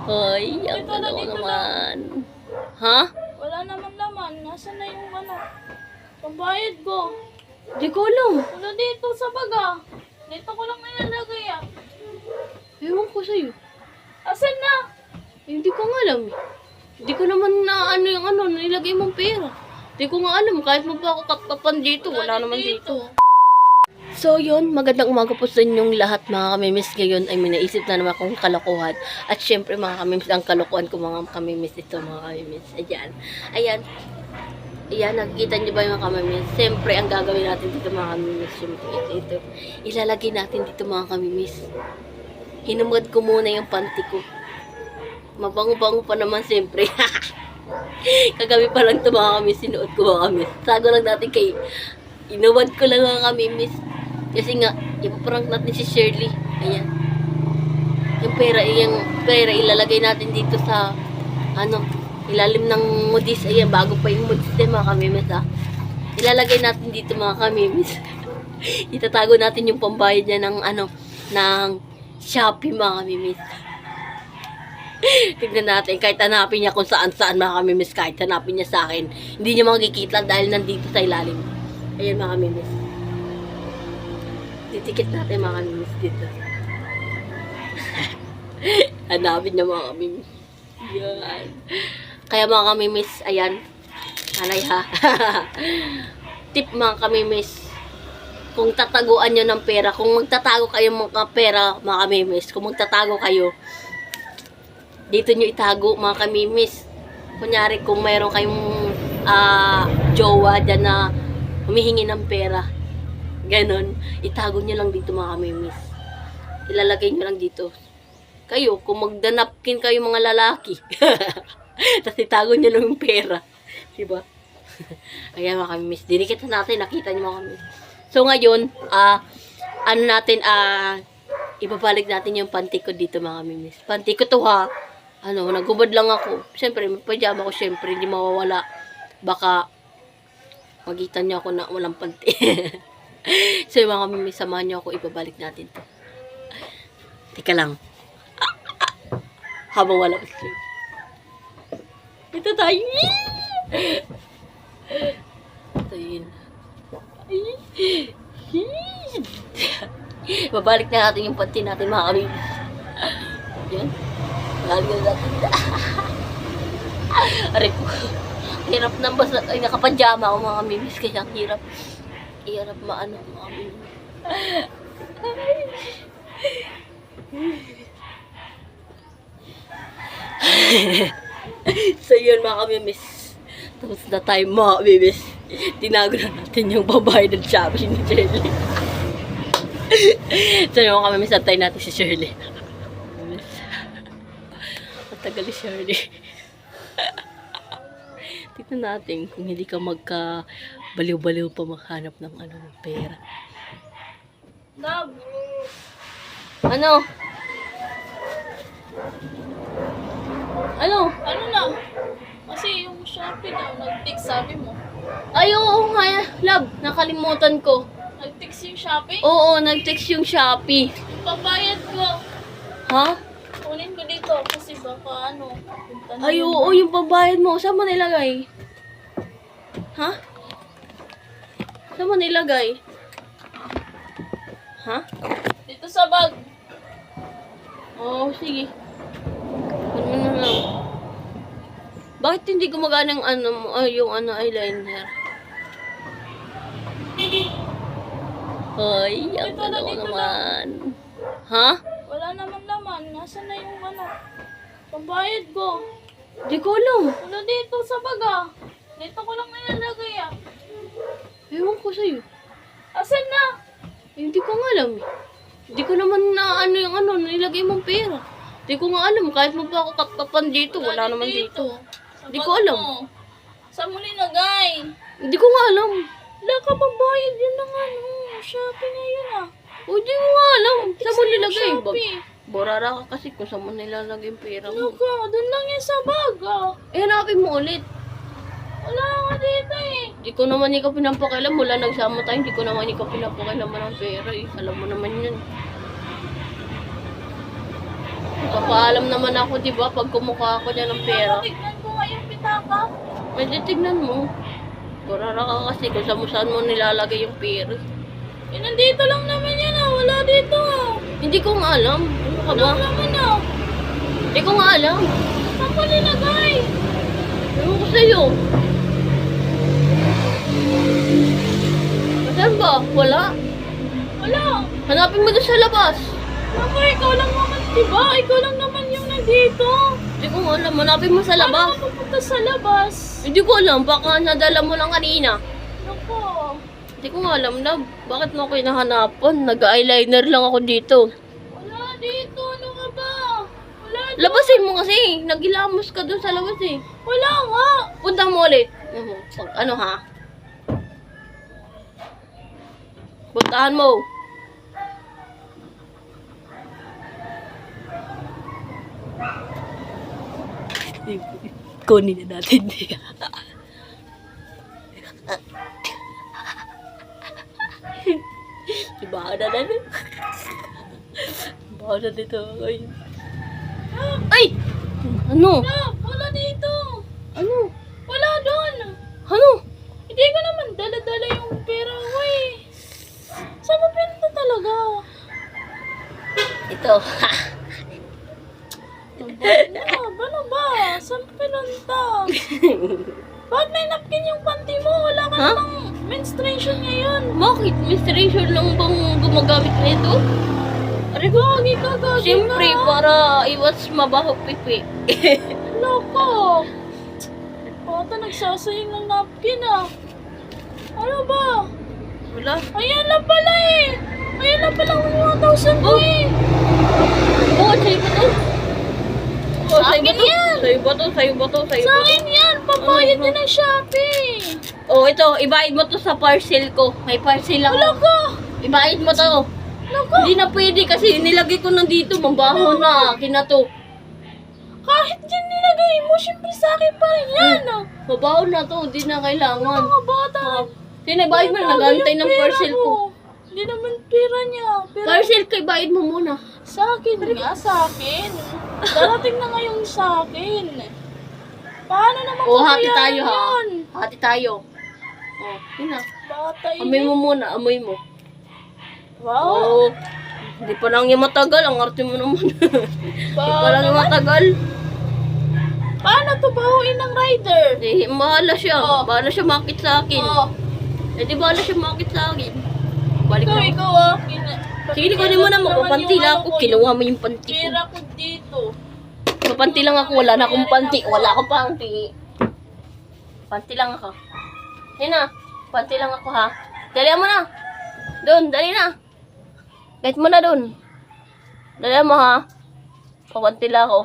Hoy, ang Ito na ano dito lang. naman. Ha? Wala naman laman. Nasaan na yung ano? Pambayad ko. Di ko alam. Wala dito sa baga. Dito ko lang nilalagay ah. Ewan ko sa'yo. Asan na? Hindi ko nga alam eh. Hindi ko naman na ano yung ano, nilagay mong pera. Hindi ko nga alam. Kahit mo pa ako kapkapan dito, wala naman dito. So yun, magandang umaga po sa inyong lahat mga kamimiss. Ngayon ay may naisip na naman akong kalokohan. At syempre mga kamimiss, ang kalokohan ko mga kamimiss ito mga kamimiss. Ayan. Ayan. Ayan, nakikita niyo ba yung mga kamimiss? Siyempre, ang gagawin natin dito mga kamimiss, syempre ito. Ilalagay natin dito mga kamimiss. Hinumad ko muna yung panty ko. Mabango-bango pa naman siyempre. Kagabi pa lang ito mga kamimiss, sinuot ko mga kamimiss. Sago lang natin kay inumad ko lang mga kamimiss. Kasi nga, ipaprank natin si Shirley. Ayan. Yung pera ilalagay natin dito sa, ilalim ng modis. Ayan, bago pa yung modis din mga kamimiss ha. Ilalagay natin dito mga kamimiss. Itatago natin yung pambayad niya ng, ng Shopee mga kamimiss. Tignan natin, kahit hanapin niya kung saan-saan mga kamimiss, kahit hanapin niya sa akin, hindi niya makikita dahil nandito sa ilalim. Ayan mga kamimiss. Titikit natin mga kamimiss dito. Hanapin niya mga kamimiss. Yan. Kaya mga kamimiss, ayan. Anay ha. Tip mga kamimiss. Kung tataguan nyo ng pera, kung magtatago kayo mga pera mga kamimiss, kung magtatago kayo, dito nyo itago mga kamimiss. Kunyari kung mayroon kayong jowa dyan na humihingi ng pera, ganon, itago nyo lang dito mga kamimiss. Ilalagay nyo lang dito. Kayo, kung magdanapkin kayo mga lalaki, tapos itago nyo lang yung pera. Diba? Ayan mga kamimiss. Dinikit natin, nakita nyo mga kamimiss. So ngayon, ibabalik natin yung panty ko dito mga kamimiss. Panty ko to ha. Nagubad lang ako. Siyempre, may pajama ko siyempre, hindi mawawala. Baka magitan niyo ako na walang panty. So yung mga kamimiss, samahan niyo ako, ibabalik natin to. Teka lang. Habang wala pa siya. Ito tayo. Ito yun. Babalik na natin yung panty natin mga kamimiss. Yan. Babalik na natin. Aray ko. Hirap ng basa. Ay, nakapajama ako mga kamimiss. Kaya ang hirap. Hirap maano mga kamimiss. So yun mga kamimiss. Tapos na tayo mga kamimiss. Tinago na natin yung babae ng Shopee ni Shirley. So yun mga kamimiss, antay natin si Shirley. Matagal ni Shirley. Tignan natin kung hindi ka magka-baliw-baliw pa maghanap ng pera. Love. Ano? Ano na? Kasi yung Shopee daw, nag-text sabi mo. Ay, oo nga, love. Nakalimutan ko. Nag-text yung Shopee? Oo, nag-text yung Shopee. Yung pambayad ko. Ha? Kunin ko dito kasi baka punta na Ay, yun. oo, yung pambayad mo. Saan mo nilagay? Ha? Saan mo nilagay? Ha? Dito sa bag. Oo, sige. Ano na lang. Bakit hindi gumagana yung eyeliner? Hoy, ang Ito na ano dito naman. Ha? Wala naman laman. Nasaan na yung pambayad ko. Di ko alam. Wala dito sa baga. Dito ko lang nilalagay ah. Ewan ko sa'yo. Asan na? Hindi ko nga alam eh. Hindi ko naman na nilagay mong pera. Hindi ko nga alam. Kahit mo pa ako kapkapan dito, wala naman dito. Sa Di bag ko alam. mo. Saan mo nilagay? Hindi ko nga alam. Wala ka pambayad yun ng Shopee na yun ah. O, di ko nga alam. Saan mo Sa nilagay? Shopee. Borara ka kasi kung saan mo nilalagay yung pera Ano mo. ka? Doon lang yan sa bag ah. Eh, hanapin mo ulit. Wala nga dito eh. Di ko naman ikaw pinapakialam. Mula nagsama tayo, di ko naman ikaw pinapakialam ng pera eh. Alam mo naman yun. Papaalam naman ako, di ba, pag kumukuha ako niya ng pera. Tignan ko nga yung pitaka. Pwede tignan mo. Kurara ka kasi kung saan mo nilalagay yung pera. Eh, nandito lang naman yan ah. Wala dito ah. Hindi ko nga alam. Ano ka ba? Wala naman ah. Hindi ko nga alam. Saan ko nilagay? Ewan ko sa'yo. Saan ba? Wala. Wala. Hanapin mo doon sa labas. Naku, ikaw lang naman, diba? Ikaw lang naman yung nandito. Hindi ko nga alam. Hanapin mo sa labas. Paano ka pupunta sa labas? Hindi ko alam. Baka nadala mo lang kanina. Naku. Hindi ko nga alam na. Bakit mo ako hinahanapan? Nag-eyeliner lang ako dito. Wala dito. Ano ka ba? Wala dito. Labasin mo kasi. Nagilamos ka doon sa labas eh. Wala nga. Punta mo ulit. Ano ha? Puntahan mo. Kunin na natin niya. Ibahan na natin. Ibahan na dito. Ay! Ano? Wala dito. Ano? Wala doon. Ano? Hindi ko naman dala-dala yung pera ko eh. Saan mo pinunta talaga? Ito. Ano ba? Saan pinunta? Bakit may napkin yung panty mo? Wala ka Ha? namang menstruation ngayon. Bakit? Menstruation lang bang gumagamit na ito? Aray, gagi ka, gagi Siyempre, ka. para iwas mabaho pipi. Loko. Bata nagsasayang ng napkin ah. Ano ba? Wala. Ayan lang pala eh. Ayan lang pala ang 1,000 ko eh. Oo, sa'yo ba to? Oo, Sa akin yan. Sa'yo ba to? Sa'yo ba to? Sa'yo Sa ba to? akin yan. Pambayad din ng Shopee. Oh, ito, ibayad mo to sa parcel ko. May parcel ako. Wala ka. Ibayad mo to. Loko. Hindi na pwede kasi nilagay ko nandito. Mabaho na. Akin na to. Kahit dyan nilagay mo, syempre sa akin pa rin yan. Mabaho na to. Hindi na kailangan. Mga bata. Sinabayad mo, nagantay ng parcel ko. Hindi naman pera niya. Pera Parcel ko, ibayad mo muna. sa akin nga, sa akin. Darating na ngayon sa akin. Paano naman Oh, hati babayaran tayo ha. yun? Hati tayo. Oh, yun na. Bata Amoy yun. mo muna, amoy mo. Wow. Oh, hindi pa lang yung matagal. Ang arte mo naman. Hindi pa lang yung matagal. Paano to bahuin ng rider? Eh, bahala siya. Oh. Bahala siya makit sa akin. Oh, Eh, di bahala siya makit sa akin. Balik ikaw, na. ikaw ah. Sige, kunin mo na. Magpapanti lang ako. Kinuha mo yung panty ko. Pera ko dito. Magpapanti lang ako. Wala na akong panty. Wala akong panty. Panty lang ako. Yan na. Panty lang ako ha. Dali mo na. Doon, dali na. Kahit mo na doon. Dali mo ha. Papanti lang ako.